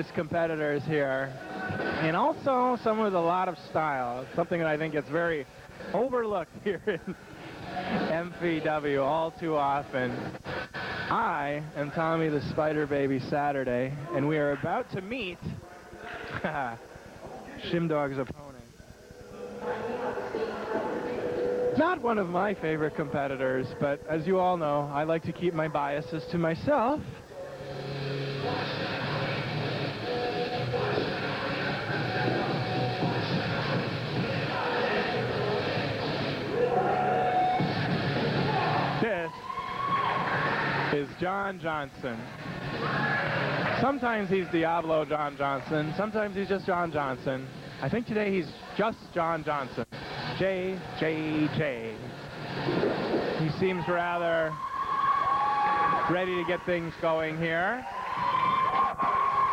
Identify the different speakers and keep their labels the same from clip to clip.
Speaker 1: tenacious competitors here, and also someone with a lot of style. It's something that I think gets very overlooked here in MPW all too often. I am Tommy the Spiderbaby Saturday, and we are about to meet Shimdog's opponent. Not one of my favorite competitors, but as you all know, I like to keep my biases to myself. This is John Johnson. Sometimes he's Diablo John Johnson, sometimes he's just John Johnson. I think today he's just John Johnson. J. He seems rather ready to get things going here.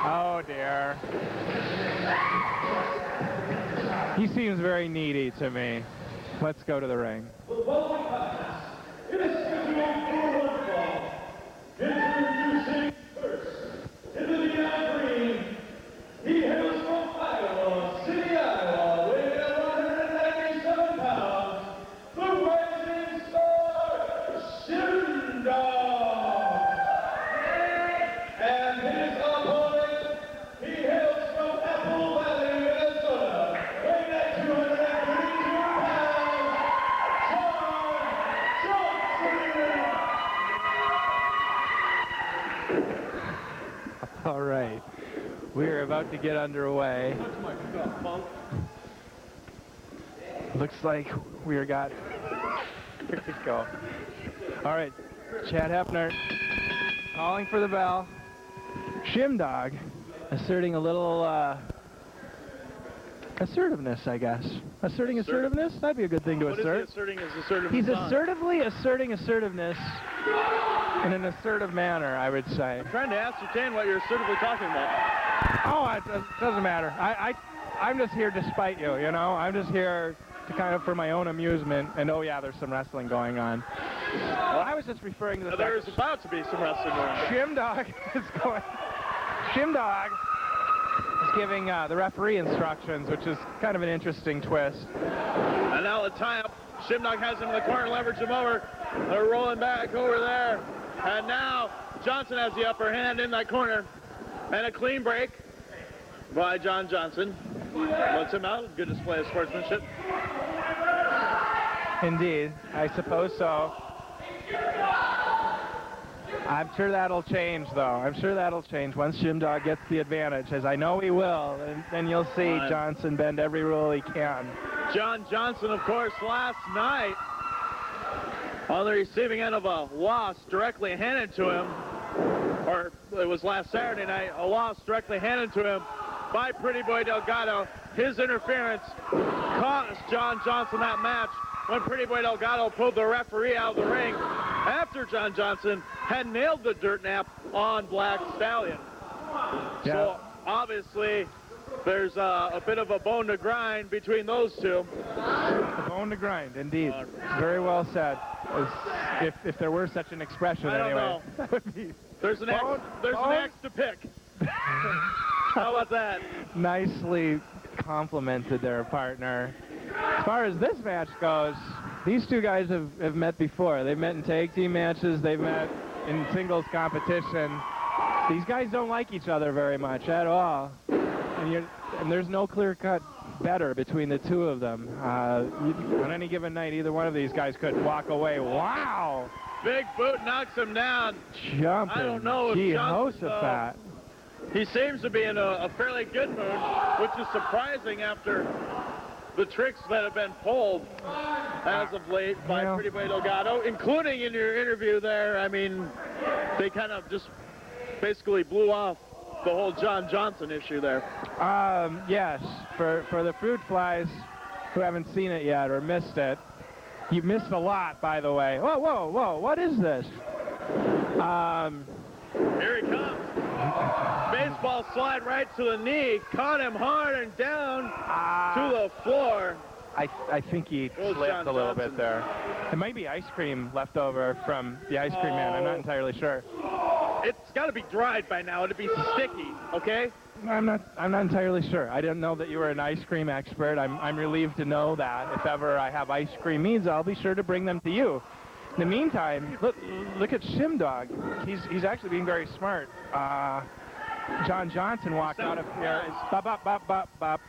Speaker 1: Oh dear. He seems very needy to me. Let's go to the ring.
Speaker 2: Introducing first, into the green, he hails from Iowa City, Iowa, weighing at 197 pounds, the rising star, Shimdog. And his opponent, he hails from Apple Valley, Minnesota, weighing at 232 pounds, John Johnson.
Speaker 1: All right, we're about to get underway. Looks like we got. Here we go. All right, Chad Hebner calling for the bell. Shimdog asserting a little assertiveness, I guess. Assertiveness? That'd be a good thing to assert.
Speaker 3: What is he asserting his assertiveness?
Speaker 1: He's assertively asserting assertiveness in an assertive manner, I would say.
Speaker 3: I'm trying to ascertain what you're assertively talking about.
Speaker 1: Oh, it doesn't matter. I'm just here to spite you, you know? I'm just here to kind of for my own amusement. And oh yeah, there's some wrestling going on. Well, I was just referring to the fact
Speaker 3: there's about to be some wrestling going on.
Speaker 1: Shimdog is giving the referee instructions, which is kind of an interesting twist.
Speaker 3: And now the tie-up. Shimdog has him in the corner, leverage him over. They're rolling back over there. And now Johnson has the upper hand in that corner. And a clean break by John Johnson. Lets him out. Good display of sportsmanship.
Speaker 1: Indeed. I suppose so. I'm sure that'll change, though. I'm sure that'll change once Shimdog gets the advantage, as I know he will. And then you'll see Johnson bend every rule he can.
Speaker 3: John Johnson, of course, last night on the receiving end of a loss directly handed to him, or it was last Saturday night, a loss directly handed to him by Pretty Boy Delgado. His interference cost John Johnson that match when Pretty Boy Delgado pulled the referee out of the ring after John Johnson had nailed the dirt nap on Black Stallion.
Speaker 1: Yeah.
Speaker 3: So obviously there's a bit of a bone to grind between those two.
Speaker 1: A bone to grind, indeed. Very well said. If there were such an expression,
Speaker 3: I don't
Speaker 1: anyway.
Speaker 3: know.
Speaker 1: That would be
Speaker 3: There's an axe to pick. How about that?
Speaker 1: Nicely complimented their partner. As far as this match goes, these two guys have met before. They've met in tag team matches. They've met in singles competition. These guys don't like each other very much at all. And there's no clear-cut better between the two of them. On any given night, either one of these guys could walk away. Wow!
Speaker 3: Big boot knocks him down.
Speaker 1: Jumping.
Speaker 3: I don't know if
Speaker 1: Jehoshaphat.
Speaker 3: He seems to be in a fairly good mood, which is surprising after the tricks that have been pulled as of late by Pretty Boy Delgado, including in your interview there. I mean, they kind of just basically blew off the whole John Johnson issue there.
Speaker 1: Yes, for the fruit flies who haven't seen it yet or missed it, you missed a lot, by the way. Whoa, what is this?
Speaker 3: Here he comes. Baseball slide right to the knee, caught him hard and down to the floor.
Speaker 1: I think he slipped a little bit there. It might be ice cream left over from the ice cream man. I'm not entirely sure.
Speaker 3: It's got to be dried by now. It'd be sticky, okay?
Speaker 1: I'm not entirely sure. I didn't know that you were an ice cream expert. I'm relieved to know that. If ever I have ice cream needs, I'll be sure to bring them to you. In the meantime, look at Shimdog. He's actually being very smart. John Johnson walked out of here. Bop, bop, bop, bop, bop.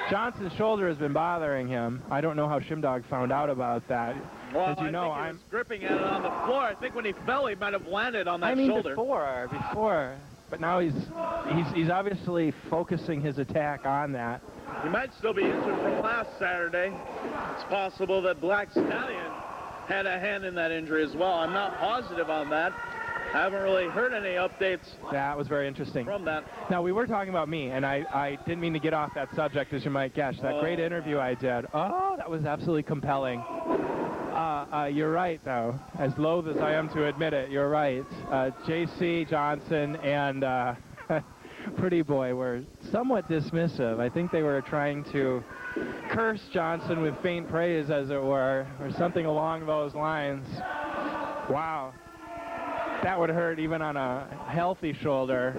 Speaker 1: Johnson's shoulder has been bothering him. I don't know how Shimdog found out about that.
Speaker 3: Well,
Speaker 1: As you know,
Speaker 3: I think he was gripping at it on the floor. I think when he fell, he might have landed on that shoulder.
Speaker 1: Before. But now he's obviously focusing his attack on that.
Speaker 3: He might still be injured from last Saturday. It's possible that Black Stallion had a hand in that injury as well. I'm not positive on that. I haven't really heard any updates.
Speaker 1: That was very interesting.
Speaker 3: From that.
Speaker 1: Now, we were talking about me, and I didn't mean to get off that subject, as you might guess. That great interview I did. Oh, that was absolutely compelling. You're right, though. As loath as I am to admit it, you're right. Jaci, Johnson, and Pretty Boy were somewhat dismissive. I think they were trying to curse Johnson with faint praise, as it were, or something along those lines. Wow. That would hurt even on a healthy shoulder.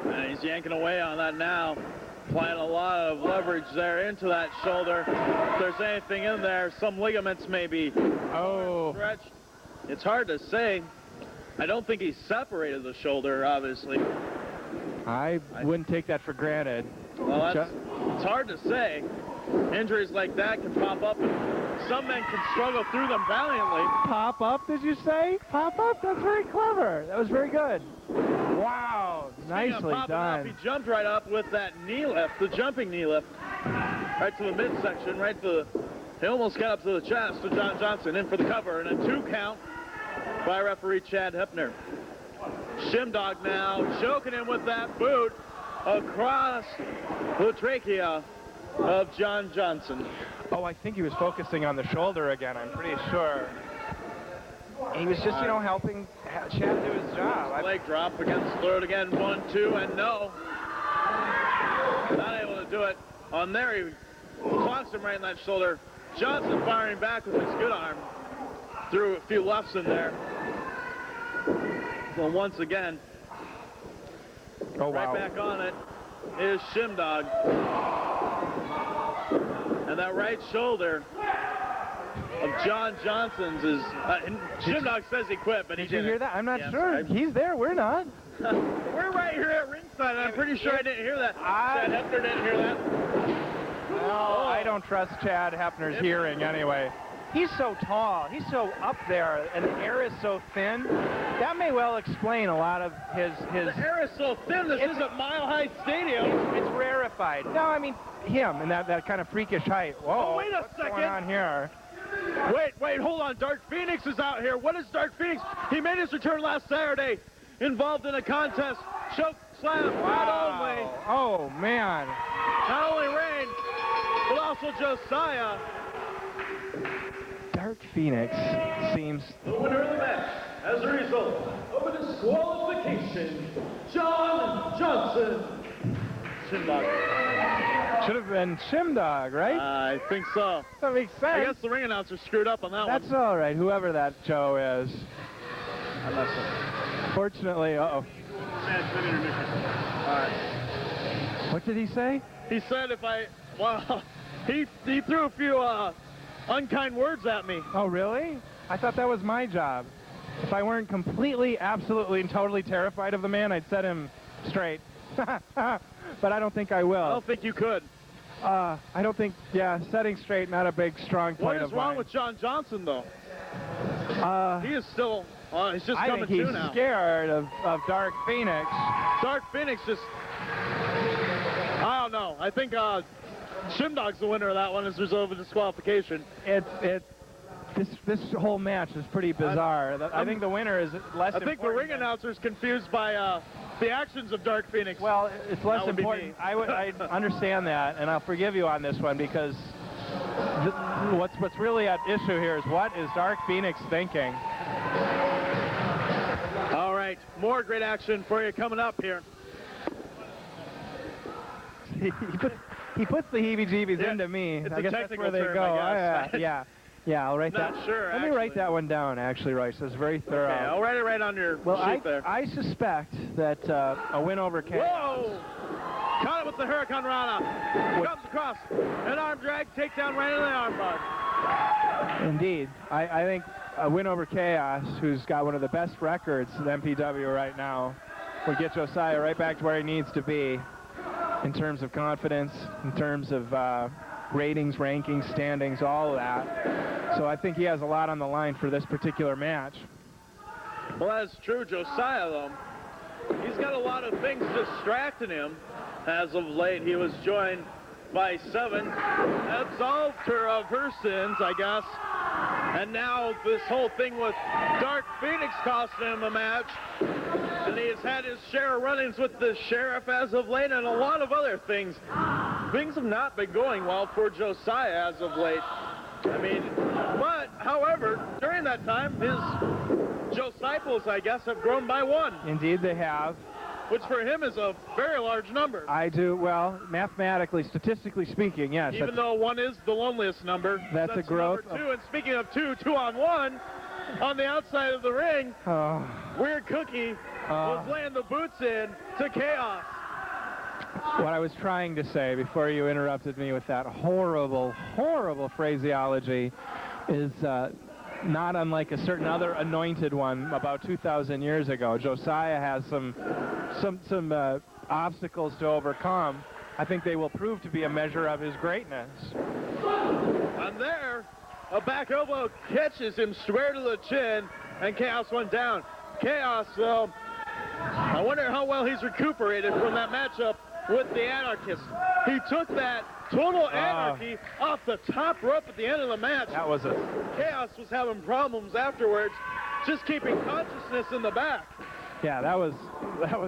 Speaker 3: And he's yanking away on that now. Applying a lot of leverage there into that shoulder. If there's anything in there, some ligaments maybe stretched. It's hard to say. I don't think he separated the shoulder, obviously.
Speaker 1: I wouldn't take that for granted.
Speaker 3: Well, it's hard to say. Injuries like that can pop up, and some men can struggle through them valiantly.
Speaker 1: Pop up, did you say? Pop up? That's very clever. That was very good. Wow, nicely done.
Speaker 3: Up, he jumped right up with that knee lift, the jumping knee lift, right to the midsection, right to the... He almost got up to the chest to John Johnson, in for the cover, and a 2 count by referee Chad Hebner. Shimdog now choking him with that boot across the trachea of John Johnson.
Speaker 1: Oh, I think he was focusing on the shoulder again, I'm pretty sure. He was just, helping Chad do his job.
Speaker 3: Leg drop against the throat again, 1, 2, and no. Not able to do it. On there, he clocks him right in that shoulder. Johnson firing back with his good arm. Threw a few lefts in there. Well, once again, right back on it is Shimdog. And that right shoulder of John Johnson's is... Shimdog says he quit, but he didn't.
Speaker 1: Did you hear that? I'm not sure. He's there. We're not.
Speaker 3: We're right here at ringside. I'm pretty sure I didn't hear that. Chad Hebner didn't hear that.
Speaker 1: No, I don't trust Chad Hebner's hearing anyway. He's so tall. He's so up there, and the air is so thin. That may well explain a lot of his...
Speaker 3: The air is so thin. This isn't Mile High Stadium.
Speaker 1: It's rarefied. No, I mean him and that kind of freakish height. Whoa,
Speaker 3: wait a second.
Speaker 1: What's going on here?
Speaker 3: Wait, hold on. Dark Phoenix is out here. What is Dark Phoenix? He made his return last Saturday, involved in a contest. Choke slam, not only.
Speaker 1: Oh, man.
Speaker 3: Not only Rain, but also Joessiah.
Speaker 1: Dark Phoenix seems...
Speaker 2: The winner of the match, as a result of a disqualification, John Johnson.
Speaker 3: Shimdog.
Speaker 1: Should have been Shimdog, right?
Speaker 3: I think so.
Speaker 1: That makes sense.
Speaker 3: I guess the ring announcer screwed up on that one.
Speaker 1: That's all right, whoever that Joe is. Fortunately, uh-oh.
Speaker 3: All right.
Speaker 1: What did he say?
Speaker 3: He said he threw a few unkind words at me.
Speaker 1: Oh, really? I thought that was my job. If I weren't completely, absolutely, and totally terrified of the man, I'd set him straight. But I don't think I will.
Speaker 3: I don't think you could.
Speaker 1: I don't think, setting straight, not a big, strong point of mine.
Speaker 3: What is wrong with John Johnson, though? He is still, he's just
Speaker 1: I
Speaker 3: coming
Speaker 1: think
Speaker 3: to now.
Speaker 1: he's scared of Dark Phoenix.
Speaker 3: Dark Phoenix just, I don't know. I think Shimdog's the winner of that one as a result of a disqualification.
Speaker 1: This whole match is pretty bizarre. I think the winner is less important.
Speaker 3: I think the ring announcer's confused by the actions of Dark Phoenix.
Speaker 1: Well, it's less important. I understand that, and I'll forgive you on this one because what's really at issue here is what is Dark Phoenix thinking?
Speaker 3: All right, more great action for you coming up here.
Speaker 1: He puts the heebie-jeebies into me. I guess that's where they go.
Speaker 3: I guess.
Speaker 1: Yeah. Yeah, I'll write
Speaker 3: Not
Speaker 1: that.
Speaker 3: sure,
Speaker 1: Let me write
Speaker 3: actually.
Speaker 1: that one down, actually, Royce. That's very thorough.
Speaker 3: Okay, I'll write it right on your
Speaker 1: Well,
Speaker 3: sheet there.
Speaker 1: I suspect that a win over Kaos.
Speaker 3: Whoa! Caught it with the Hurricane Rana. Comes across. An arm drag, takedown right into the armbar.
Speaker 1: Indeed. I think a win over Kaos, who's got one of the best records in MPW right now, would get Joessiah right back to where he needs to be in terms of confidence, in terms of ratings, rankings, standings, all of that. So I think he has a lot on the line for this particular match.
Speaker 3: Well, that's true. Joessiah, though, he's got a lot of things distracting him. As of late, he was joined by 7, absolved her of her sins, I guess. And now this whole thing with Dark Phoenix costing him a match. And he has had his share of run-ins with the sheriff as of late and a lot of other things. Things have not been going well for Joessiah as of late. I mean, but, however, during that time, his Joessiples, I guess, have grown by 1.
Speaker 1: Indeed, they have.
Speaker 3: Which for him is a very large number.
Speaker 1: I do, well, mathematically, statistically speaking, yes.
Speaker 3: Even though 1 is the loneliest number.
Speaker 1: That's a growth.
Speaker 3: Number 2, and speaking of 2, 2-on-1, on the outside of the ring, Weird Cookie was laying the boots in to Kaos.
Speaker 1: What I was trying to say before you interrupted me with that horrible, horrible phraseology is not unlike a certain other anointed one about 2,000 years ago. Joessiah has some obstacles to overcome. I think they will prove to be a measure of his greatness.
Speaker 3: And there, a back elbow catches him square to the chin, and Kaos went down. Kaos, though, I wonder how well he's recuperated from that matchup with the Anarchist. He took that total anarchy off the top rope at the end of the match.
Speaker 1: That was a...
Speaker 3: Kaos was having problems afterwards, just keeping consciousness in the back.
Speaker 1: Yeah, that was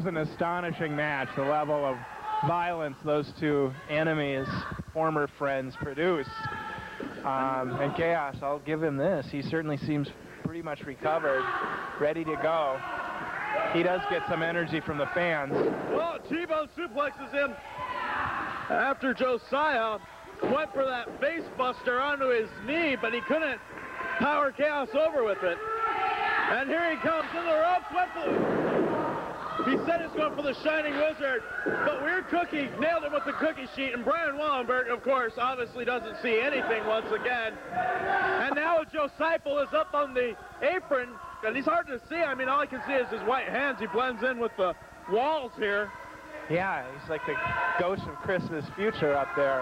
Speaker 1: an astonishing match, the level of violence those two enemies, former friends, produced. And Kaos, I'll give him this. He certainly seems pretty much recovered, ready to go. He does get some energy from the fans.
Speaker 3: Oh, T-bone suplexes him after Joessiah went for that face buster onto his knee, but he couldn't power Kaos over with it. And here he comes in the ropes. He said he's going for the Shining Wizard, but Weird Cookie nailed him with the cookie sheet, and Brian Wallenberg, of course, obviously doesn't see anything once again. And now Joessiple is up on the apron, and he's hard to see. I mean, all I can see is his white hands. He blends in with the walls here.
Speaker 1: Yeah, he's like the ghost of Christmas future up there.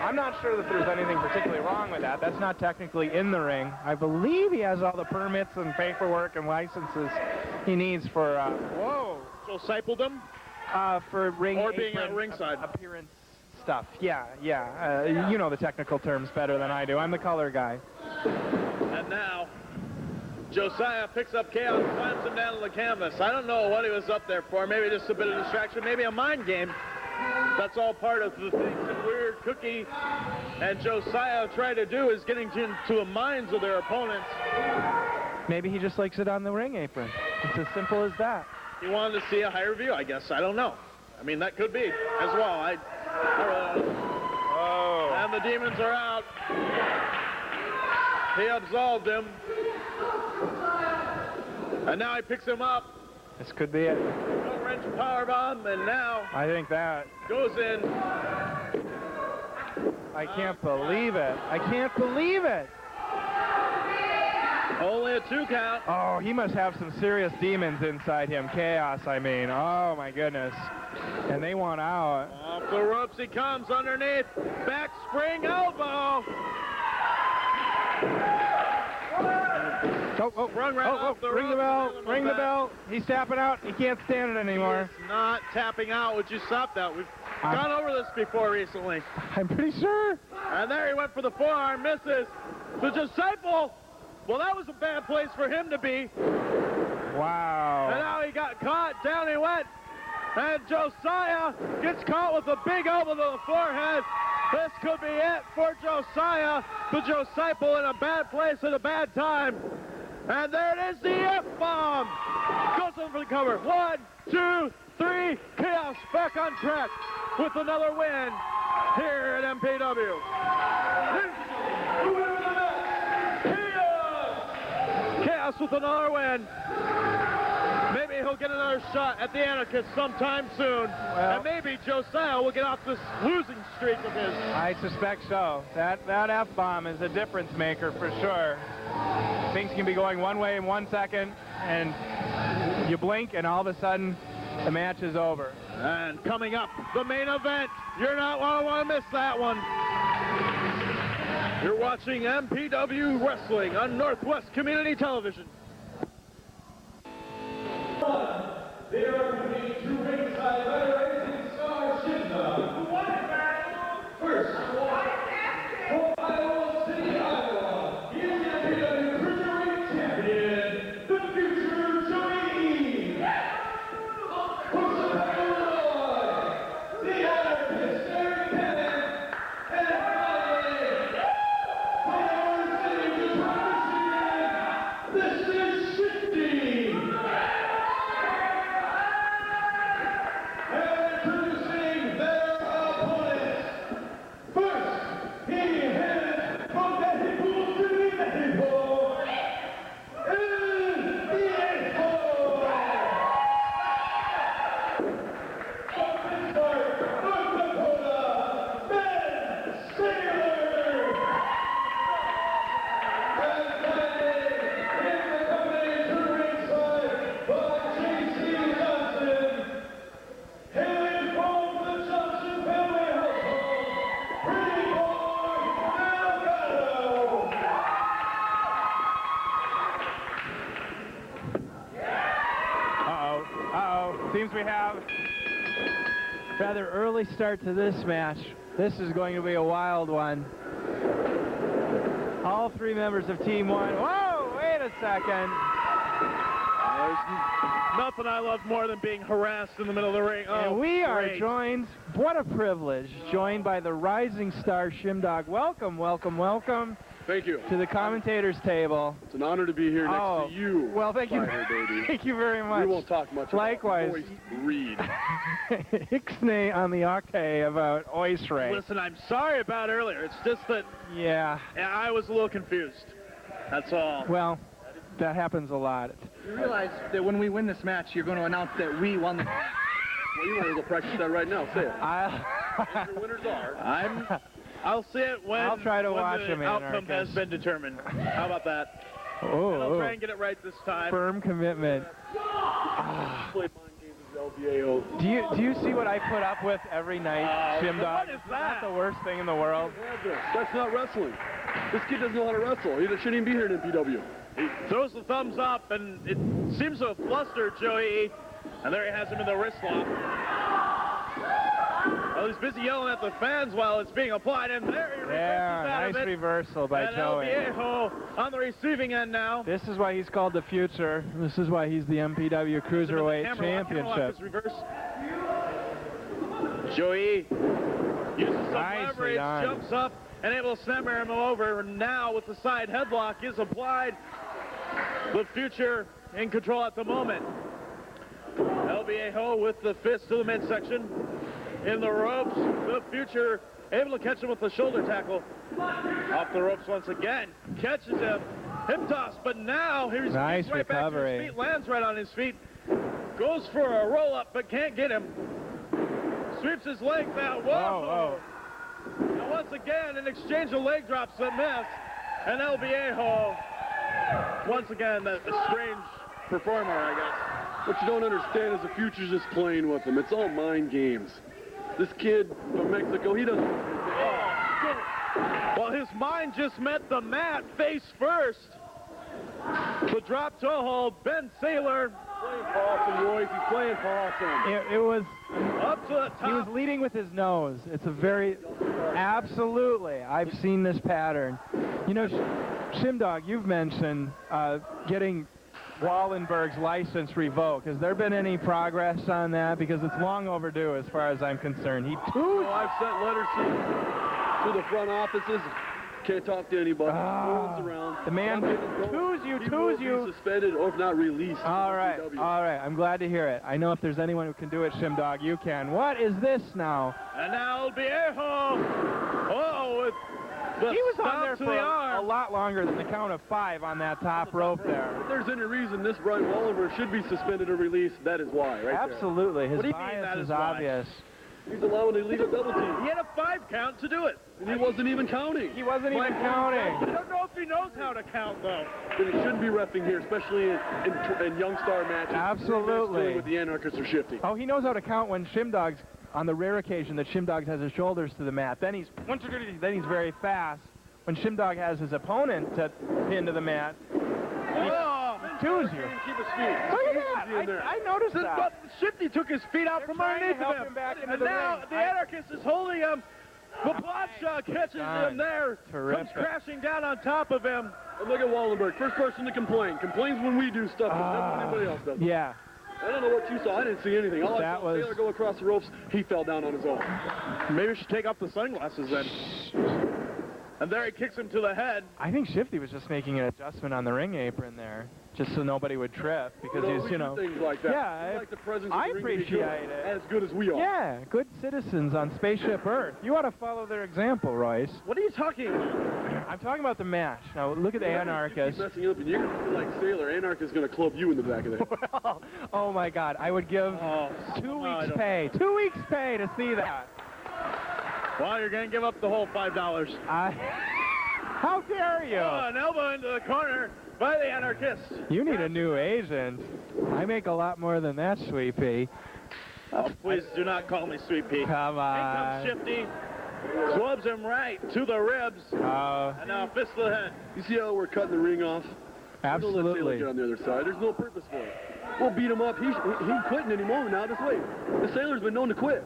Speaker 1: I'm not sure that there's anything particularly wrong with that. That's not technically in the ring. I believe he has all the permits and paperwork and licenses he needs for,
Speaker 3: Joessipledom?
Speaker 1: For ring
Speaker 3: or being at ringside.
Speaker 1: Appearance stuff. Yeah. You know the technical terms better than I do. I'm the color guy.
Speaker 3: And now, Joessiah picks up Kaos and slams him down on the canvas. I don't know what he was up there for. Maybe just a bit of distraction. Maybe a mind game. That's all part of the things that Weird Cookie and Joessiah try to do, is getting into the minds of their opponents.
Speaker 1: Maybe he just likes it on the ring apron. It's as simple as that.
Speaker 3: He wanted to see a higher view, I guess. I don't know. I mean, that could be as well. I really don't know. And the demons are out. He absolved him. And now he picks him up.
Speaker 1: This could be it.
Speaker 3: No wrench powerbomb, and now
Speaker 1: I think that
Speaker 3: goes in.
Speaker 1: I can't believe it. I can't believe it.
Speaker 3: Only a 2 count.
Speaker 1: Oh, he must have some serious demons inside him. Kaos, I mean. Oh, my goodness. And they want out.
Speaker 3: Off the ropes he comes underneath. Back spring elbow.
Speaker 1: Ring the bell. Ring the bell. He's tapping out. He can't stand it anymore.
Speaker 3: He's not tapping out. Would you stop that? We've gone over this before recently.
Speaker 1: I'm pretty sure.
Speaker 3: And there he went for the forearm. Misses. The Joessiple. Well, that was a bad place for him to be.
Speaker 1: Wow.
Speaker 3: And now he got caught. Down he went. And Joessiah gets caught with a big elbow to the forehead. This could be it for Joessiah. The Joessiple in a bad place at a bad time. And there it is, the F-bomb. Goes in for the cover. 1, 2, 3. Kaos back on track with another win here at MPW. Kaos with another win. Maybe he'll get another shot at the Anarchist sometime soon. And maybe Joessiah will get off this losing streak of his.
Speaker 1: I suspect so. That F-bomb is a difference maker for sure. Things can be going one way in 1 second, and you blink, and all of a sudden, the match is over.
Speaker 3: And coming up, the main event. You're not going to want to miss that one. You're watching MPW Wrestling on Northwest Community Television.
Speaker 2: They are competing to ringside by the Rising Star Shimdog. First, Ohio City, Iowa. He is the MPW Cruiserweight Champion, the future Joey. From Chicago, Illinois, the Anarchist Eric Tennant, and finally, from Iowa City, Detroit, Michigan, this is Shifty. Introducing their opponents. First, he headed from Mexico City, Mexico, is Viejo. From Pittsburgh, North Dakota, Ben Sailor. And finally, in the company to ringside by Jaci Johnson. Hailing from the Johnson family household, pretty boy Delgado.
Speaker 1: Uh-oh. Seems we have a rather early start to this match. This is going to be a wild one. All three members of Team 1. Whoa, wait a second.
Speaker 3: There's nothing I love more than being harassed in the middle of the ring. Oh,
Speaker 1: And we are
Speaker 3: great.
Speaker 1: joined, what a privilege, joined by the rising star Shimdog. Welcome, welcome, welcome
Speaker 4: Thank you.
Speaker 1: to the commentators table.
Speaker 4: It's an honor to be here next to you.
Speaker 1: Well, thank you.
Speaker 4: Spiderbaby.
Speaker 1: Thank you very much.
Speaker 4: We won't talk much
Speaker 1: Likewise.
Speaker 4: about voice read.
Speaker 1: Ixnay on the okay about Oisray.
Speaker 3: Listen, I'm sorry about earlier. It's just that
Speaker 1: Yeah,
Speaker 3: I was a little confused. That's all.
Speaker 1: well, that happens a lot.
Speaker 5: You realize that when we win this match, you're going to announce that we won the match.
Speaker 4: Well, you might as well practice that right now. Say it. Your winners are.
Speaker 3: I'll see it when,
Speaker 1: I'll try to
Speaker 3: when
Speaker 1: watch
Speaker 3: the
Speaker 1: him,
Speaker 3: outcome
Speaker 1: Anarchist.
Speaker 3: has been determined. How about that? And I'll
Speaker 1: Oh,
Speaker 3: try and get it right this time.
Speaker 1: firm commitment.
Speaker 4: Play mind games with LBAO.
Speaker 1: Do you see what I put up with every night, Shimdog?
Speaker 3: what is
Speaker 1: Not
Speaker 3: that?
Speaker 1: the worst thing in the world.
Speaker 4: That's not wrestling. This kid doesn't know how to wrestle. He shouldn't even be here in MPW.
Speaker 3: He throws the thumbs up, and it seems to have flustered Joey. And there he has him in the wrist lock. Well, he's busy yelling at the fans while it's being applied, and there he reverses out
Speaker 1: Yeah,
Speaker 3: of
Speaker 1: nice
Speaker 3: it.
Speaker 1: reversal by
Speaker 3: And
Speaker 1: Joey.
Speaker 3: Viejo on the receiving end now.
Speaker 1: This is why he's called the future. This is why he's the MPW Cruiserweight Championship.
Speaker 3: Joey uses some
Speaker 1: Nicely
Speaker 3: leverage,
Speaker 1: done.
Speaker 3: jumps up, and able to snapper him over. Now with the side headlock is applied. The future in control at the moment. El Viejo with the fist to the midsection. In the ropes, the future able to catch him with the shoulder tackle. Off the ropes once again. Catches him. Hip toss, but now he's
Speaker 1: Nice
Speaker 3: right back to
Speaker 1: recovery.
Speaker 3: his feet. Lands right on his feet. Goes for a roll up, but can't get him. Sweeps his legs out. Whoa. And once again, an exchange of leg drops that miss. And El Viejo, once again, a strange performer, I guess.
Speaker 4: What you don't understand is the future's just playing with him. It's all mind games. This kid from Mexico, he doesn't.
Speaker 3: Well, his mind just met the mat face first. The drop toe hold, Ben Sailor
Speaker 4: Playing possum, Royce. He's playing possum.
Speaker 1: It was,
Speaker 3: up to the
Speaker 1: he was
Speaker 3: top.
Speaker 1: leading with his nose. It's a very, absolutely, I've seen this pattern. You know, Shimdog, you've mentioned getting Wallenberg's license revoked. Has there been any progress on that? Because it's long overdue as far as I'm concerned.
Speaker 4: Oh, I've sent letters to the front offices. Can't talk to anybody. No one's around.
Speaker 1: The man twos you,
Speaker 4: He will
Speaker 1: twos you.
Speaker 4: be suspended or if not released.
Speaker 1: All right,
Speaker 4: MPW.
Speaker 1: all right. I'm glad to hear it. I know if there's anyone who can do it, Shimdog, you can. What is this now?
Speaker 3: And now Viejo. Oh, with
Speaker 1: He was on
Speaker 3: stomp
Speaker 1: there
Speaker 3: to
Speaker 1: for
Speaker 3: the
Speaker 1: a
Speaker 3: arm.
Speaker 1: lot longer than the count of 5 on that top rope there.
Speaker 4: If there's any reason this Brian Wallenberg should be suspended or released, that is why, right
Speaker 1: Absolutely. His
Speaker 3: What do you mean
Speaker 1: bias
Speaker 3: that
Speaker 1: is
Speaker 3: is why?
Speaker 1: obvious.
Speaker 4: there. He's allowing the illegal double team.
Speaker 3: He had a 5 count to do it.
Speaker 4: And he wasn't even counting.
Speaker 1: He wasn't even
Speaker 3: I
Speaker 1: counting.
Speaker 3: don't know if he knows how to count, though.
Speaker 4: Then he shouldn't be reffing here, especially in young star matches.
Speaker 1: Absolutely.
Speaker 4: With the Anarchists or Shifty.
Speaker 1: Oh, he knows how to count when Shimdog's, on the rare occasion that Shimdog has his shoulders to the mat. Then he's very fast. When Shimdog has his opponent pinned to the mat,
Speaker 3: Oh,
Speaker 1: twos you.
Speaker 4: Keep his feet.
Speaker 1: Look at that. I noticed that.
Speaker 3: But Shifty took his feet out
Speaker 1: They're
Speaker 3: from
Speaker 1: trying to
Speaker 3: underneath
Speaker 1: help
Speaker 3: him.
Speaker 1: him back into
Speaker 3: And
Speaker 1: the
Speaker 3: now
Speaker 1: ring.
Speaker 3: the Anarchist is holding him. Bablacha catches him there.
Speaker 1: Terrific.
Speaker 3: Comes crashing down on top of him.
Speaker 4: And look at Wallenberg, first person to complain. Complains when we do stuff, but never when anybody else does.
Speaker 1: Yeah.
Speaker 4: I don't know what you saw. I didn't see anything. All I
Speaker 1: That
Speaker 4: saw
Speaker 1: was-
Speaker 4: Taylor go across the ropes. He fell down on his own.
Speaker 3: Maybe we should take off the sunglasses then. And there he kicks him to the head.
Speaker 1: I think Shifty was just making an adjustment on the ring apron there, just so nobody would trip, because
Speaker 4: We
Speaker 1: he's,
Speaker 4: do
Speaker 1: you know.
Speaker 4: things like that.
Speaker 1: Yeah,
Speaker 4: We like the presence
Speaker 1: I
Speaker 4: of the ring to be good,
Speaker 1: appreciate it.
Speaker 4: as good as we are.
Speaker 1: Yeah, good citizens on Spaceship Earth. You ought to follow their example, Royce.
Speaker 3: What are you talking about?
Speaker 1: I'm talking about the match. Now, look at the
Speaker 4: You
Speaker 1: Anarchist.
Speaker 4: keep messing up, and you're going to feel like Sailor. Anarchist is going to club you in the back of the head.
Speaker 1: Oh, my God. I would give
Speaker 3: Oh,
Speaker 1: 2
Speaker 3: no, I
Speaker 1: weeks
Speaker 3: don't-
Speaker 1: pay. 2 weeks pay to see that.
Speaker 3: Well, you're going to give up the whole $5.
Speaker 1: How dare you?
Speaker 3: Oh, an elbow into the corner by the Anarchist.
Speaker 1: You need a new agent. I make a lot more than that, Sweet Pea.
Speaker 3: Oh, please do not call me Sweet Pea.
Speaker 1: Come
Speaker 3: In
Speaker 1: on.
Speaker 3: comes Shifty. Clubs him right to the ribs.
Speaker 1: Oh,
Speaker 3: And now fist to the head.
Speaker 4: You see how we're cutting the ring off? We don't let Sailor
Speaker 1: absolutely.
Speaker 4: get on the other side. There's no purpose for it. We'll beat him up. He's quitting anymore now. Just wait. The Sailor's been known to quit.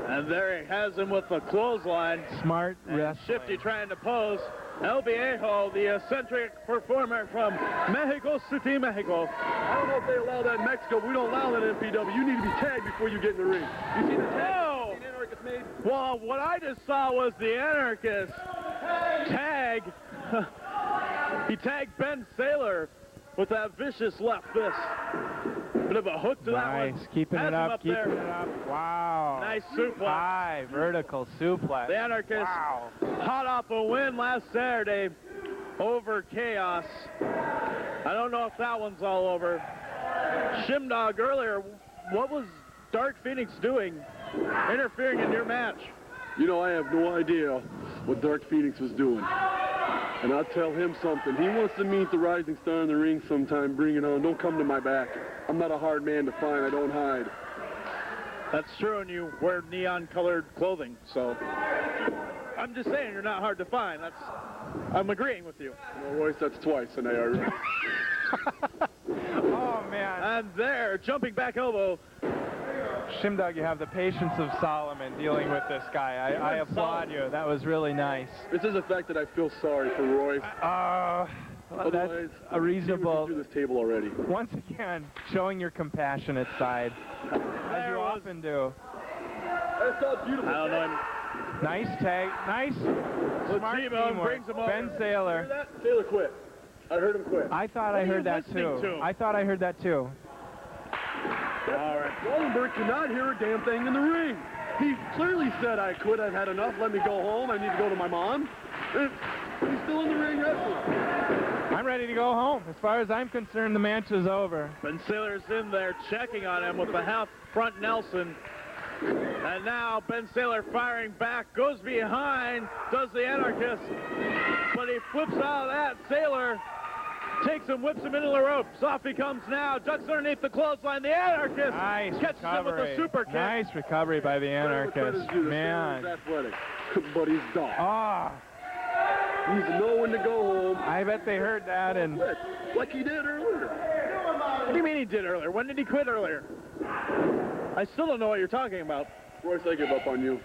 Speaker 3: And there he has him with the clothesline.
Speaker 1: Smart
Speaker 3: And
Speaker 1: wrestling.
Speaker 3: Shifty trying to pose. El Viejo, the eccentric performer from Mexico City, Mexico.
Speaker 4: I don't know if they allow that in Mexico. We don't allow that in MPW. You need to be tagged before you get in the ring. You see the tag?
Speaker 3: Oh!
Speaker 4: The Anarchist made?
Speaker 3: Well, what I just saw was the Anarchist tag. He tagged Ben Sailor with that vicious left fist. Bit of a hook to that one.
Speaker 1: Nice. Keeping
Speaker 3: Has
Speaker 1: it
Speaker 3: him
Speaker 1: up, keeping
Speaker 3: there.
Speaker 1: it up. Wow.
Speaker 3: Nice suplex.
Speaker 1: High vertical suplex.
Speaker 3: The Anarchist
Speaker 1: Wow.
Speaker 3: hot off a win last Saturday over Kaos. I don't know if that one's all over. Shimdog earlier, what was Dark Phoenix doing interfering in your match?
Speaker 4: You know, I have no idea what Dark Phoenix was doing. And I'll tell him something. He wants to meet the rising star in the ring sometime. Bring it on. Don't come to my back. I'm not a hard man to find. I don't hide.
Speaker 3: That's true, and you wear neon-colored clothing, so I'm just saying you're not hard to find. I'm agreeing with you.
Speaker 4: Well, Royce, that's twice, and I already...
Speaker 1: Oh, man.
Speaker 3: And there, jumping back elbow.
Speaker 1: Shimdog, you have the patience of Solomon dealing with this guy. I applaud you. That was really nice.
Speaker 4: This is the fact that I feel sorry for Royce.
Speaker 1: Well, that's
Speaker 4: Otherwise,
Speaker 1: a
Speaker 4: he
Speaker 1: reasonable...
Speaker 4: would be through this table already.
Speaker 1: Once again, showing your compassionate side, as
Speaker 3: There
Speaker 1: you
Speaker 3: was-
Speaker 1: often do.
Speaker 4: I saw beautiful.
Speaker 3: I don't know him.
Speaker 1: Nice tag. Nice. Smart
Speaker 3: T-bone
Speaker 1: teamwork.
Speaker 3: brings him over.
Speaker 1: Ben
Speaker 4: Hear
Speaker 1: Sailor.
Speaker 4: that? Sailor quit. I heard him quit.
Speaker 1: I thought
Speaker 3: What
Speaker 1: I
Speaker 3: are you
Speaker 1: heard that
Speaker 3: listening
Speaker 1: too.
Speaker 3: to?
Speaker 1: I thought I heard that too.
Speaker 3: All right.
Speaker 4: Wallenberg cannot hear a damn thing in the ring. He clearly said I quit. I've had enough. Let me go home. I need to go to my mom. And he's still in the ring wrestling.
Speaker 1: I'm ready to go home. As far as I'm concerned, the match is over.
Speaker 3: Ben Sailor's in there checking on him with the half front Nelson. And now Ben Sailor firing back, goes behind, does the Anarchist. But he flips out of that. Sailor takes him, whips him into the ropes. Off he comes now, ducks underneath the clothesline. The Anarchist
Speaker 1: Nice
Speaker 3: catches him with
Speaker 1: recovery.
Speaker 3: a super kick.
Speaker 1: Nice recovery by the Anarchist. Man.
Speaker 4: Sailor's athletic, but he's dumb.
Speaker 1: Ah,
Speaker 4: He's knowing to go home.
Speaker 1: I bet they heard that and
Speaker 4: Quit, like he did earlier.
Speaker 3: What do you mean he did earlier? When did he quit earlier? I still don't know what you're talking about.
Speaker 4: Royce, I give up on you.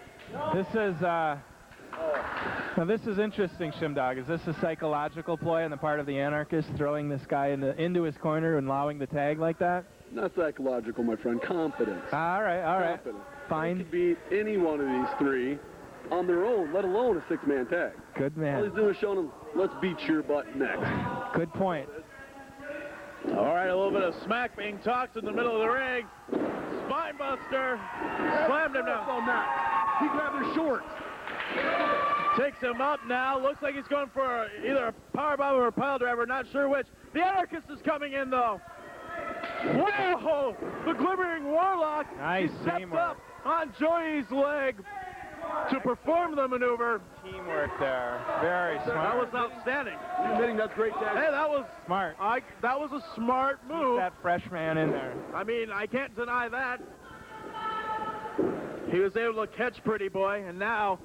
Speaker 1: this is now this is interesting, Shimdog. Is this a psychological ploy on the part of the Anarchist, throwing this guy into his corner and allowing the tag like that?
Speaker 4: Not psychological, my friend. Confidence.
Speaker 1: All right.
Speaker 4: Confidence. They
Speaker 1: Fine.
Speaker 4: could beat any one of these three on their own, let alone a six-man tag.
Speaker 1: Good
Speaker 4: All
Speaker 1: man.
Speaker 4: he's doing is showing them, let's beat your butt next.
Speaker 1: Good point.
Speaker 3: All right, a little bit of smack being talked in the middle of the ring. Spinebuster slammed him down.
Speaker 4: On that. He grabbed his shorts.
Speaker 3: Takes him up now. Looks like he's going for either a power bomb or a pile driver. Not sure which. The Anarchist is coming in, though. Whoa! The Glimmering Warlock.
Speaker 1: Nice
Speaker 3: He stepped
Speaker 1: teamwork.
Speaker 3: up on Joey's leg to perform the maneuver.
Speaker 1: Teamwork there. Very
Speaker 3: That
Speaker 1: smart.
Speaker 3: was outstanding.
Speaker 4: You're hitting that great tag.
Speaker 3: Hey, that was
Speaker 1: Smart.
Speaker 3: that was a smart move.
Speaker 1: That fresh man in there.
Speaker 3: I mean, I can't deny that. He was able to catch Pretty Boy, and now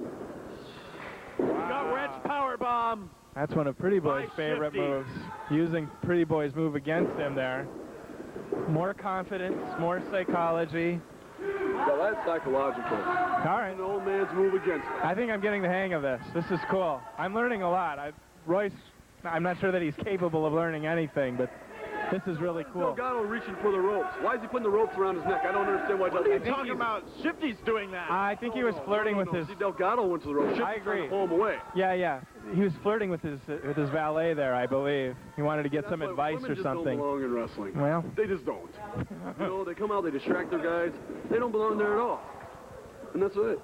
Speaker 3: got wrench power bomb.
Speaker 1: That's one of Pretty Boy's
Speaker 3: By
Speaker 1: favorite
Speaker 3: Shifty.
Speaker 1: moves. Using Pretty Boy's move against him there. More confidence, more psychology.
Speaker 4: Well, that's psychological.
Speaker 1: All right.
Speaker 4: An old man's move against it.
Speaker 1: I think I'm getting the hang of this. This is cool. I'm learning a lot. Royce, I'm not sure that he's capable of learning anything, but this is really cool.
Speaker 4: Delgado reaching for the ropes. Why is he putting the ropes around his neck? I don't understand why.
Speaker 3: What are you
Speaker 1: think
Speaker 3: talking
Speaker 1: he's-
Speaker 3: about? Shifty's doing that.
Speaker 1: I think he was flirting with his...
Speaker 4: See, Delgado went to the ropes.
Speaker 1: I
Speaker 4: Shifty's trying
Speaker 1: agree.
Speaker 4: to pull him away.
Speaker 1: Yeah. He was flirting with his valet there, I believe. He wanted to get
Speaker 4: That's
Speaker 1: some
Speaker 4: why
Speaker 1: advice
Speaker 4: women
Speaker 1: or
Speaker 4: just
Speaker 1: something.
Speaker 4: don't belong in wrestling.
Speaker 1: Well,
Speaker 4: They just don't. You know, they come out, they distract their guys. They don't belong there at all. And that's it.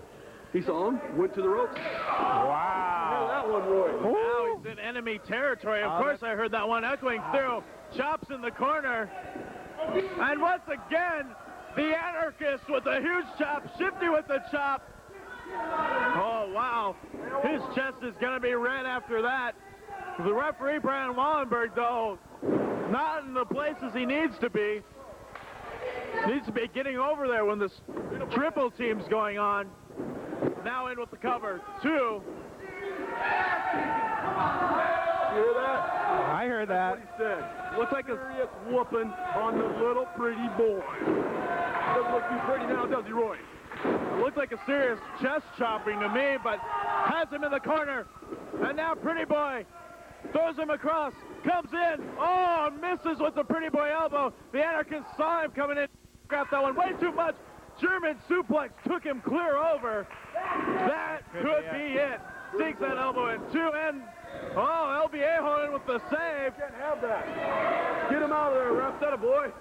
Speaker 4: He saw him, went to the ropes.
Speaker 1: wow.
Speaker 4: That one, Roy.
Speaker 3: Now he's in enemy territory. Of course, I heard that one echoing through. Chops in the corner. And once again, the Anarchist with a huge chop. Shifty with the chop. Oh, wow. His chest is going to be red after that. The referee, Brian Wallenberg, though, not in the places he needs to be. Needs to be getting over there when this triple team's going on. Now in with the cover. 2.
Speaker 4: You hear that?
Speaker 1: I heard that.
Speaker 4: What he said. Looks like a serious whooping on the little pretty boy. Doesn't look too pretty now, does he, Roy?
Speaker 3: Looked like a serious chest chopping to me, but has him in the corner. And now Pretty Boy throws him across, comes in. Oh, misses with the Pretty Boy elbow. The Anarchist saw him coming in, grabbed that one way too much. German suplex took him clear over. That could be it. Sinks that elbow in 2, and El Viejo in with the save.
Speaker 4: Can't have that. Get him out of there, ref. That a boy.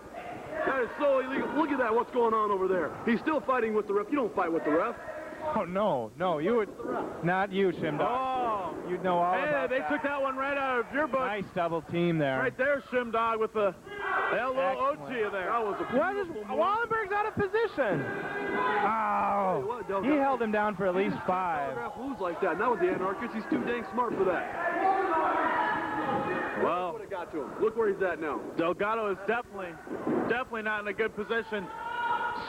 Speaker 4: That is so illegal. Look at that, what's going on over there. He's still fighting with the ref. You don't fight with the ref.
Speaker 1: Oh, no, you would... Not you, Shimdog.
Speaker 3: Oh,
Speaker 1: You'd know all
Speaker 3: hey,
Speaker 1: about
Speaker 3: they
Speaker 1: that.
Speaker 3: took that one right out of your book.
Speaker 1: Nice double team there.
Speaker 3: Right there, Shimdog with the LOOG there.
Speaker 4: That was a
Speaker 1: What is... Wallenberg's out of position. Oh, he held him down for at least 5.
Speaker 4: Ref moves like that. Not with the Anarchist. He's too dang smart for that.
Speaker 3: Well,
Speaker 4: Would have got to him. Look where he's at now.
Speaker 3: Delgado is definitely not in a good position.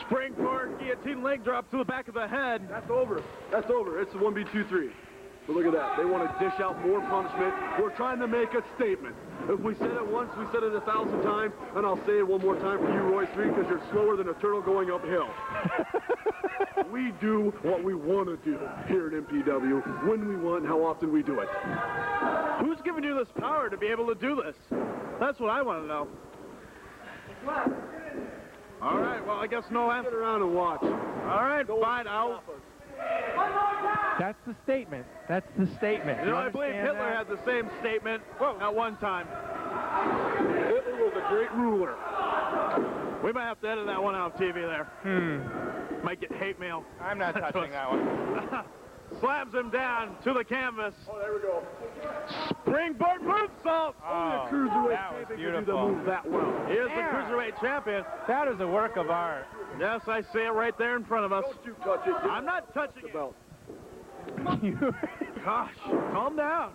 Speaker 3: Springboard guillotine leg drop to the back of the head.
Speaker 4: That's over. That's over. It's a 1B23. But look at that. They want to dish out more punishment. We're trying to make a statement. If we said it once, we said it 1,000 times, and I'll say it one more time for you, Royce 3, because you're slower than a turtle going uphill. We do what we want to do here at MPW, when we want, and how often we do it.
Speaker 3: Who's giving you this power to be able to do this? That's what I want to know. All right, well, I guess no answer.
Speaker 4: Sit around and watch.
Speaker 3: All right, fine.
Speaker 1: That's the statement. That's the statement.
Speaker 3: You know, I believe
Speaker 1: understand
Speaker 3: Hitler
Speaker 1: that?
Speaker 3: had the same statement at one time.
Speaker 4: Hitler was a great ruler.
Speaker 3: We might have to edit that one out of TV there. Might get hate mail.
Speaker 1: I'm not touching that one.
Speaker 3: Slams him down to the canvas.
Speaker 4: Oh, there we go.
Speaker 3: Springboard moonsault.
Speaker 1: Oh,
Speaker 4: Cruiserweight
Speaker 1: that was
Speaker 4: champion can do the
Speaker 1: beautiful.
Speaker 4: move that well.
Speaker 3: He is the
Speaker 1: Yeah.
Speaker 3: Cruiserweight champion.
Speaker 1: That is a work of art.
Speaker 3: Yes, I see it right there in front of us.
Speaker 4: Don't you touch it.
Speaker 3: I'm not touching
Speaker 4: the
Speaker 3: it.
Speaker 4: belt.
Speaker 3: Gosh, calm down.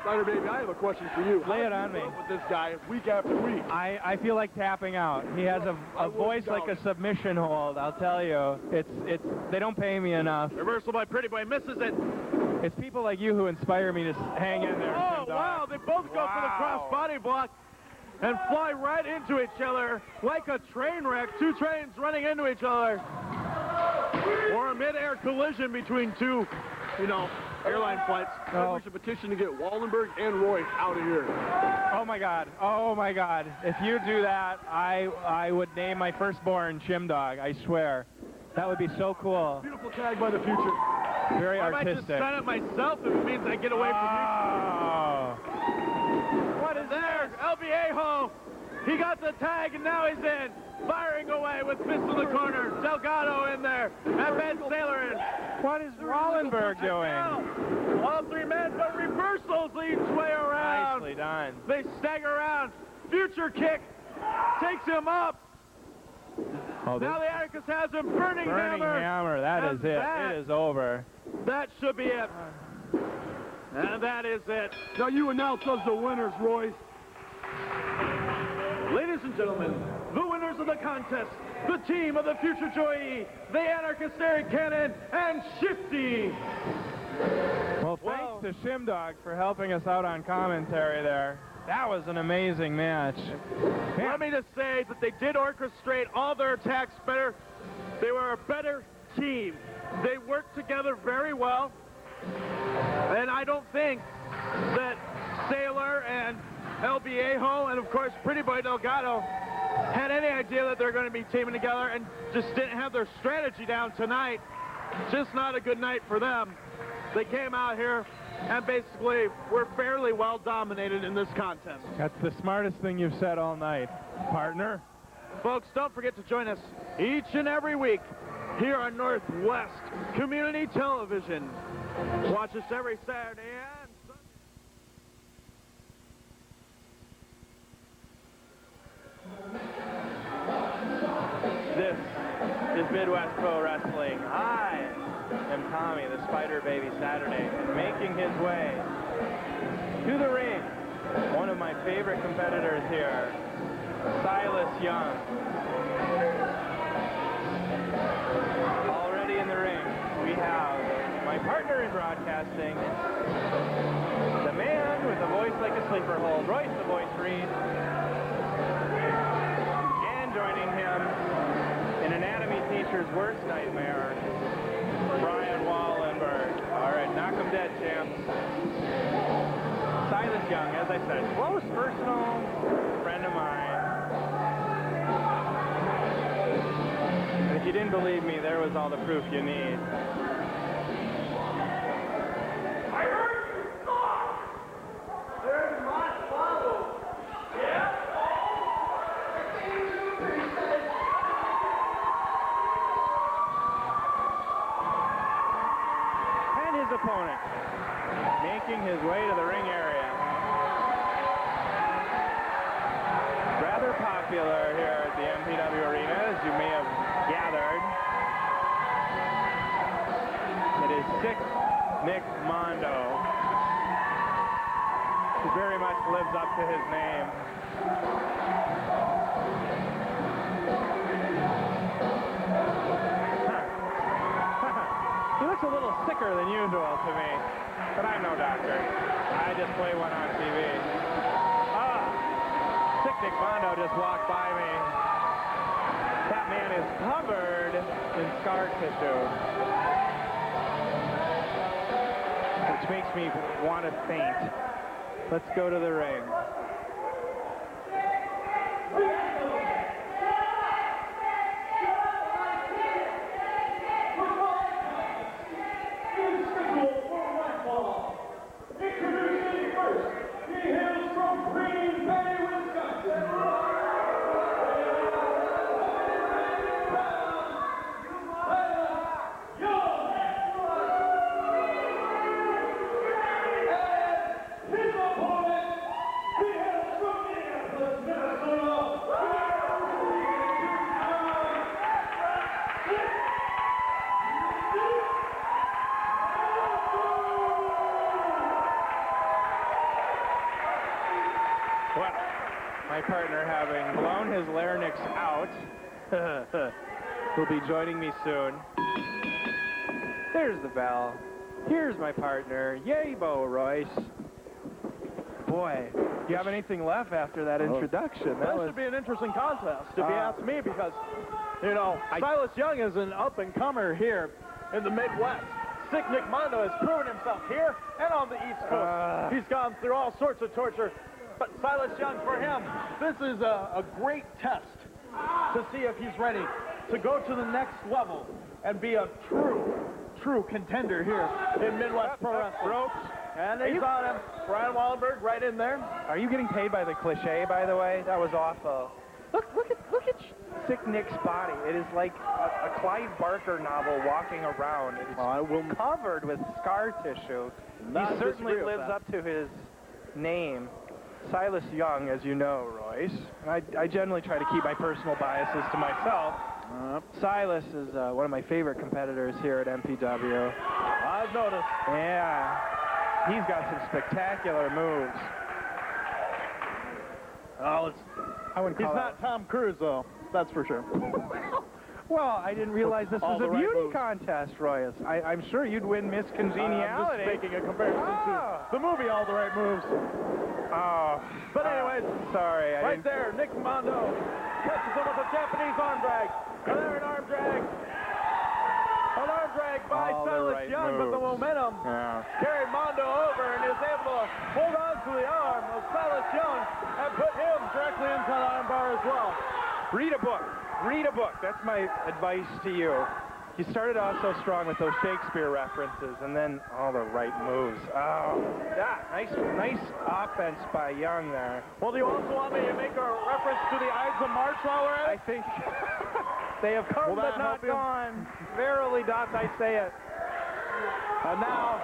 Speaker 4: Spiderbaby, I have a question for you.
Speaker 1: Lay it
Speaker 4: How
Speaker 1: on
Speaker 4: do you
Speaker 1: me.
Speaker 4: put up with this guy week after week?
Speaker 1: I feel like tapping out. He has a voice like a submission hold, I'll tell you. They don't pay me enough.
Speaker 3: Reversal by Pretty Boy, misses it.
Speaker 1: It's people like you who inspire me to hang in there.
Speaker 3: Oh,
Speaker 1: Shimdog.
Speaker 3: wow, they both go for the cross body block and fly right into each other like a train wreck. 2 trains running into each other. Or a mid-air collision between 2, airline flights.
Speaker 4: We should petition to get Wallenberg and Royce out of here.
Speaker 1: Oh my God. Oh my God. If you do that, I would name my firstborn Shimdog, I swear. That would be so cool.
Speaker 4: Beautiful tag by the future.
Speaker 1: Very
Speaker 3: I might just
Speaker 1: artistic.
Speaker 3: sign it myself if it means I get away from
Speaker 1: Oh.
Speaker 3: you. What is there? El Viejo He got the tag, and now he's in. Firing away with fist in the corner. Delgado in there. And Ben Sailor in.
Speaker 1: What is Wallenberg doing?
Speaker 3: All three men, but reversals each way around.
Speaker 1: Nicely done.
Speaker 3: They stagger around. Future kick takes him up.
Speaker 1: Oh,
Speaker 3: Now the Arik has him. Burning hammer.
Speaker 1: That
Speaker 3: And
Speaker 1: is it.
Speaker 3: that-
Speaker 1: It is over.
Speaker 3: That should be it. And that is it.
Speaker 4: Now you announce us the winners, Royce.
Speaker 3: Ladies and gentlemen, the winners of the contest, the team of the future Joey, the anarchist Arik Cannon, and Shifty.
Speaker 1: Well, thanks to Shimdog for helping us out on commentary there. That was an amazing match.
Speaker 3: Let me just say that they did orchestrate all their attacks better. They were a better team. They worked together very well. And I don't think that Sailor and El Viejo and, of course, Pretty Boy Delgado had any idea that they're going to be teaming together and just didn't have their strategy down tonight. Just not a good night for them. They came out here and basically were fairly well dominated in this contest.
Speaker 1: That's the smartest thing you've said all night, partner.
Speaker 3: Folks, don't forget to join us each and every week here on Northwest Community Television. Watch us every Saturday and Sunday.
Speaker 1: This is Midwest Pro Wrestling. I am Tommy, the Spiderbaby Saturday, and making his way to the ring, one of my favorite competitors here, Silas Young. Already in the ring, we have my partner in broadcasting, the man with a voice like a sleeper hold, Royce the Voice Reed, and joining him, an anatomy teacher's worst nightmare, Wallenberg. All right, knock 'em dead, champs. Silas Young, as I said, close personal friend of mine. And if you didn't believe me, there was all the proof you need.
Speaker 2: I heard you talk! There's my follow. Yeah?
Speaker 1: His opponent making his way to the ring area. Rather popular here at the MPW Arena, as you may have gathered. It is Sick Nick Mondo, who very much lives up to his name. He looks a little sicker than usual to me, but I'm no doctor. I just play one on TV. Sick Nick Mondo just walked by me. That man is covered in scar tissue, which makes me want to faint. Let's go to the ring.
Speaker 2: Introducing first, he hails from Green Bay, Wisconsin. And his opponent, he hails from Minneapolis, Minnesota.
Speaker 1: Well, my partner, having blown his larynx out, will be joining me soon. There's the bell. Here's my partner, Yabo Royce. Boy, do you have anything left after that introduction?
Speaker 3: That should be an interesting contest, if you ask me, because, you know, Silas Young is an up-and-comer here in the Midwest. Sick Nick Mondo has proven himself here and on the East Coast. He's gone through all sorts of torture. But Silas Young, for him, this is a great test to see if he's ready to go to the next level and be a true contender here in Midwest Pro Wrestling.
Speaker 1: Ropes.
Speaker 3: And he's on him. Brian Wallenberg right in there.
Speaker 1: Are you getting paid by the cliche, by the way? That was awful. Look at Sick Nick's body. It is like a Clive Barker novel walking around. It is covered with scar tissue. He certainly lives up to his name. Silas Young, as you know, Royce. And I generally try to keep my personal biases to myself. Silas is one of my favorite competitors here at MPW.
Speaker 3: I've noticed.
Speaker 1: Yeah. He's got some spectacular moves.
Speaker 3: Oh, he's
Speaker 1: call
Speaker 3: not Tom Cruise, though. That's for sure.
Speaker 1: Well, I didn't realize this was
Speaker 3: All
Speaker 1: a
Speaker 3: the right
Speaker 1: beauty
Speaker 3: moves.
Speaker 1: contest, Royce. I'm sure you'd win Miss Congeniality.
Speaker 3: I'm just making a comparison to the movie All the Right Moves.
Speaker 1: Oh.
Speaker 3: But anyways,
Speaker 1: sorry.
Speaker 3: right there, Nick Mondo catches him with a Japanese arm drag. And there an arm drag. An arm drag by
Speaker 1: All the
Speaker 3: Silas
Speaker 1: right
Speaker 3: Young, but the
Speaker 1: moves.
Speaker 3: momentum carried Mondo over and is able to hold on to the arm of Silas Young and put him directly into the arm bar as well.
Speaker 1: Read a book. Read a book. That's my advice to you. You started off so strong with those Shakespeare references, and then all the right moves. Oh, yeah, nice offense by Young there.
Speaker 3: Well, do you also want me to make a reference to the Ides of March while we're at
Speaker 1: I
Speaker 3: it?
Speaker 1: think they have come
Speaker 3: Will
Speaker 1: but
Speaker 3: that
Speaker 1: not
Speaker 3: help you?
Speaker 1: gone. Verily doth I say it.
Speaker 3: And now,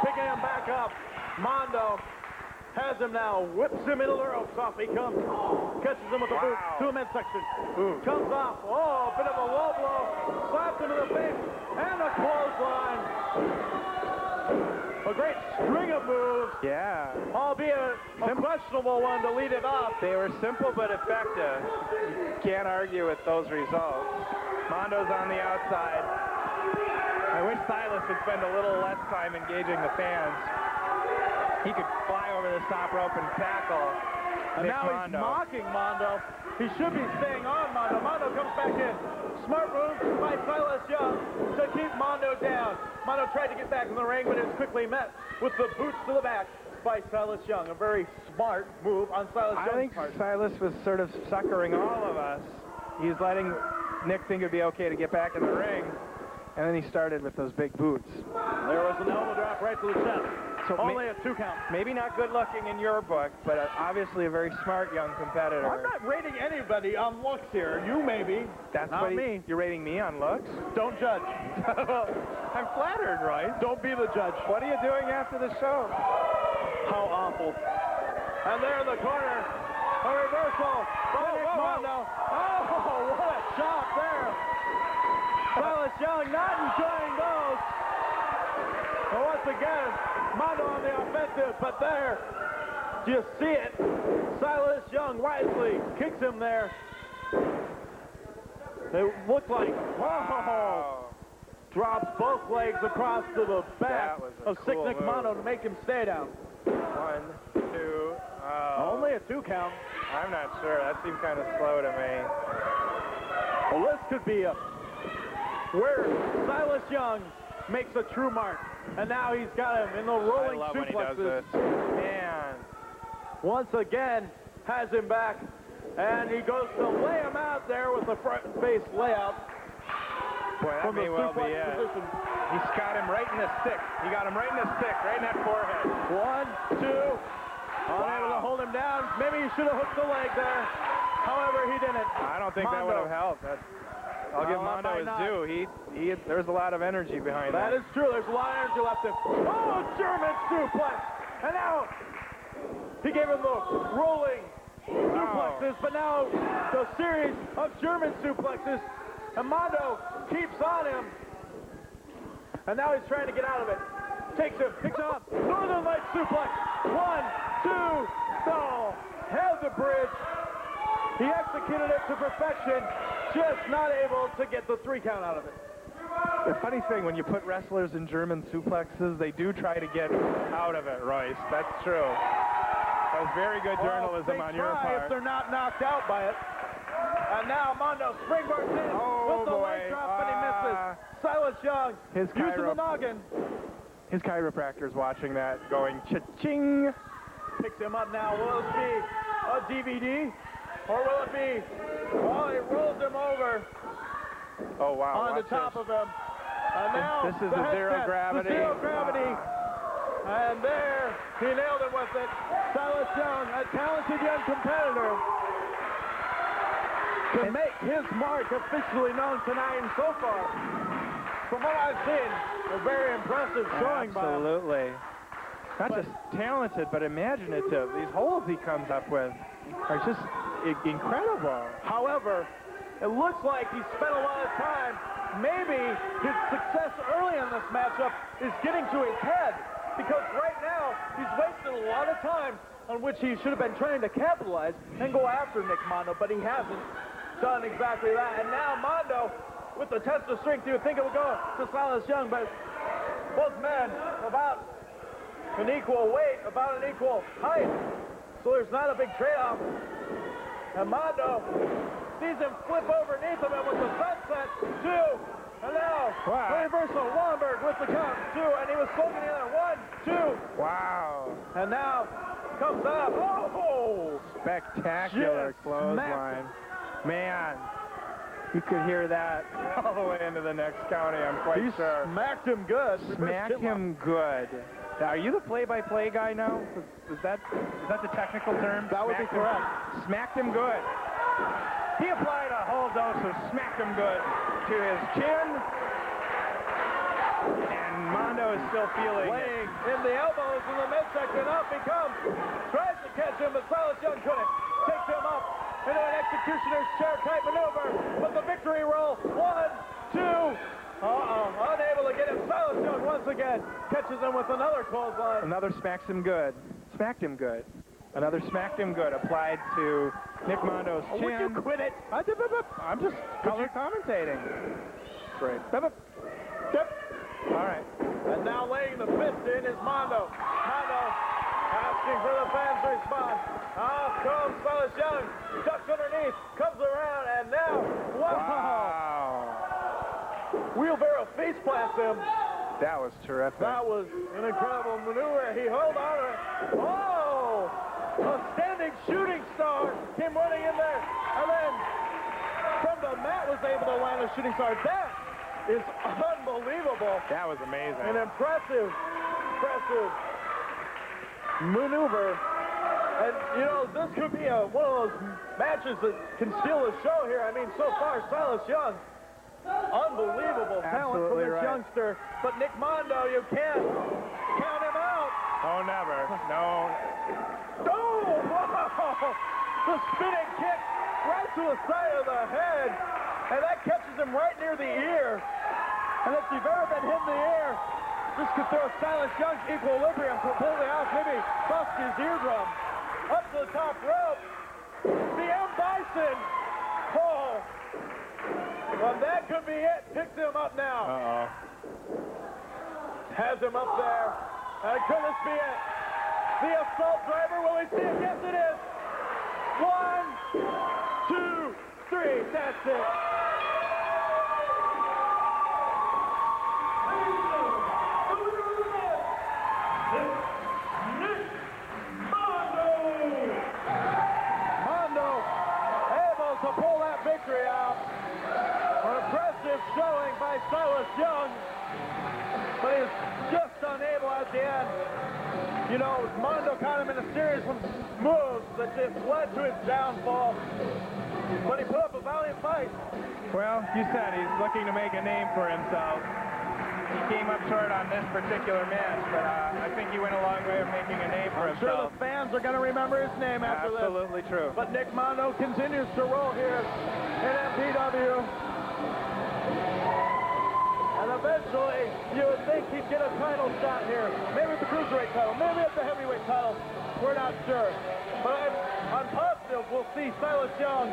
Speaker 3: picking him back up, Mondo has him now, whips him into the ropes, off he comes, catches him with the boot to the midsection, comes off, oh, a bit of a low blow, slaps him in the face, and a clothesline. A great string of moves,
Speaker 1: Yeah.
Speaker 3: albeit a questionable one to lead it off.
Speaker 1: They were simple but effective. You can't argue with those results. Mondo's on the outside. I wish Silas would spend a little less time engaging the fans. He could fly over the top rope and tackle
Speaker 3: And
Speaker 1: Nick
Speaker 3: now
Speaker 1: Mondo.
Speaker 3: he's mocking Mondo. He should be staying on Mondo. Mondo comes back in. Smart move by Silas Young to keep Mondo down. Mondo tried to get back in the ring, but is quickly met with the boots to the back by Silas Young. A very smart move on Silas
Speaker 1: I
Speaker 3: Young's
Speaker 1: think
Speaker 3: part.
Speaker 1: Silas was sort of suckering all of us. He's letting Nick think it'd be okay to get back in the ring, and then he started with those big boots.
Speaker 3: There was an elbow drop right to the chest.
Speaker 1: So
Speaker 3: Only a 2 count.
Speaker 1: Maybe not good looking in your book, but obviously a very smart young competitor.
Speaker 3: I'm not rating anybody on looks here. You maybe.
Speaker 1: That's
Speaker 3: not
Speaker 1: what
Speaker 3: me.
Speaker 1: You're rating me on looks?
Speaker 3: Don't judge.
Speaker 1: I'm flattered, Royce.
Speaker 3: Don't be the judge.
Speaker 1: What are you doing after the show?
Speaker 3: How awful. And there in the corner, a reversal by Nick Mondo. Oh, what a chop there. Silas Young not enjoying those. But once again, Mondo on the offensive, but there, do you see it? Silas Young wisely kicks him there. It looked like, whoa, drops both legs across to the back
Speaker 1: That was a
Speaker 3: of Sick
Speaker 1: cool
Speaker 3: Nick
Speaker 1: move.
Speaker 3: Mondo to make him stay down.
Speaker 1: 1, 2,
Speaker 3: Only a 2 count.
Speaker 1: I'm not sure. That seemed kind of slow to me.
Speaker 3: Well, this could be where Silas Young makes a true mark. And now he's got him in the rolling
Speaker 1: I love when he does
Speaker 3: suplexes.
Speaker 1: this. Man.
Speaker 3: Once again, has him back. And he goes to lay him out there with the front face layout.
Speaker 1: Boy, that
Speaker 3: From the
Speaker 1: may well be
Speaker 3: suplex
Speaker 1: it.
Speaker 3: position.
Speaker 1: He's got him right in the stick. He got him right in the stick, right in that forehead.
Speaker 3: 1, 2. Unable to hold him down. Maybe he should have hooked the leg there. However, he didn't.
Speaker 1: I don't think that would have helped. I'll give
Speaker 3: Well,
Speaker 1: Mondo his due. There's a lot of energy behind that.
Speaker 3: That is true. There's a lot of energy left in. Oh, German suplex. And now he gave him the rolling suplexes, but now the series of German suplexes. And Mondo keeps on him. And now he's trying to get out of it. Takes him, picks him up. Northern Light suplex. 1, 2, no. Held the bridge. He executed it to perfection. Just not able to get the 3 count out of it.
Speaker 1: The funny thing, when you put wrestlers in German suplexes, they do try to get out of it, Royce. That's true. That was very good journalism on your
Speaker 3: If
Speaker 1: part.
Speaker 3: they're not knocked out by it. And now Mondo springboards in with the leg drop, but he misses. Silas Young using the noggin.
Speaker 1: His chiropractor's watching that, going cha-ching.
Speaker 3: Picks him up now. Will it be a DVD? Or will it be, well, he rolls him over
Speaker 1: Oh, wow.
Speaker 3: on the
Speaker 1: watch
Speaker 3: top
Speaker 1: this.
Speaker 3: of him. And now
Speaker 1: This is
Speaker 3: the
Speaker 1: the
Speaker 3: head
Speaker 1: zero
Speaker 3: step,
Speaker 1: gravity.
Speaker 3: The zero gravity. And And there, he nailed him with it. Silas Young, a talented young competitor, to make his mark officially known tonight. And so far, from what I've seen, a very impressive showing by him.
Speaker 1: Absolutely. Not just talented, but imaginative. These holes he comes up with are just incredible.
Speaker 3: However, it looks like he spent a lot of time. Maybe his success early in this matchup is getting to his head, because right now he's wasted a lot of time on which he should have been trying to capitalize and go after Nick Mondo, but he hasn't done exactly that. And now Mondo, with the test of strength, you would think it would go to Silas Young, but both men about an equal weight, about an equal height, so there's not a big trade-off. And Mondo sees him flip underneath him, and with the sunset, 2, and now the reversal. Wallenberg with the count, 2, and he was spoken in there, 1, 2.
Speaker 1: Wow.
Speaker 3: And now comes up. Oh!
Speaker 1: Spectacular clothesline. Man, you could hear that all the way into the next county, I'm quite sure.
Speaker 3: Smacked him good.
Speaker 1: Smacked him good. Now, are you the play-by-play guy now? Is that the technical term?
Speaker 3: That would be correct.
Speaker 1: Smacked him good. He applied a whole dose of smacked him good to his chin. And Mondo is still feeling
Speaker 3: laying in the elbows in the midsection. Up he comes. Tries to catch him, but Silas Young couldn't. Takes him up into an executioner's chair type maneuver. But the victory roll. 1, 2. Unable to get him. Silas Young once again catches him with another clothesline.
Speaker 1: Another smacks him good. Smacked him good. Another smacked him good. Applied to Nick Mondo's chin.
Speaker 3: Would you quit it?
Speaker 1: I'm just color commentating. Great. All right.
Speaker 3: And now laying the fist in is Mondo. Mondo asking for the fans to respond. Off comes Silas Young. Ducks underneath. Comes around. And now, wow. Wheelbarrow face plants him.
Speaker 1: That was terrific.
Speaker 3: That was an incredible maneuver. He held on to it. Oh! A standing shooting star came running in there. And then from the mat was able to land a shooting star. That is unbelievable.
Speaker 1: That was amazing.
Speaker 3: An impressive maneuver. And, you know, this could be one of those matches that can steal the show here. I mean, so far, Silas Young, unbelievable talent from this youngster. But Nick Mondo, you can't count him out.
Speaker 1: Oh, never. No.
Speaker 3: Oh, wow. The spinning kick right to the side of the head. And that catches him right near the ear. And if you've ever been hit in the ear, this could throw Silas Young's equilibrium completely off. Maybe bust his eardrum. Up to the top rope. The M. Bison. Oh. Well, that could be it. Picks him up now.
Speaker 1: Uh-oh.
Speaker 3: Has him up there. And could this be it? The assault driver, will we see it? Yes, it is. 1, 2, 3. That's it. Mondo able to pull that victory out. An impressive showing by Silas Young, but he's just unable at the end. You know, Mondo caught him in a series of moves that just led to his downfall. But he put up a valiant fight.
Speaker 1: Well, you said he's looking to make a name for himself. He came up short on this particular match, but I think he went a long way of making a name for himself.
Speaker 3: I'm sure the fans are going to remember his name after this.
Speaker 1: Absolutely true.
Speaker 3: But Nick Mondo continues to roll here in MPW. And eventually, you would think he'd get a title shot here. Maybe at the cruiserweight title, maybe at the heavyweight title. We're not sure. But I'm positive we'll see Silas Young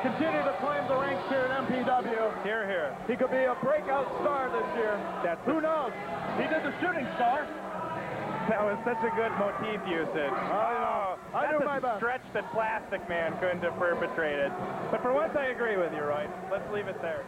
Speaker 3: continue to climb the ranks here at MPW.
Speaker 1: Here, here.
Speaker 3: He could be a breakout star this year. Who knows? He did the shooting star.
Speaker 1: That was such a good motif usage.
Speaker 3: I do my
Speaker 1: That's a
Speaker 3: best.
Speaker 1: stretch that Plastic Man couldn't have perpetrated. But for once, I agree with you, Royce. Let's leave it there.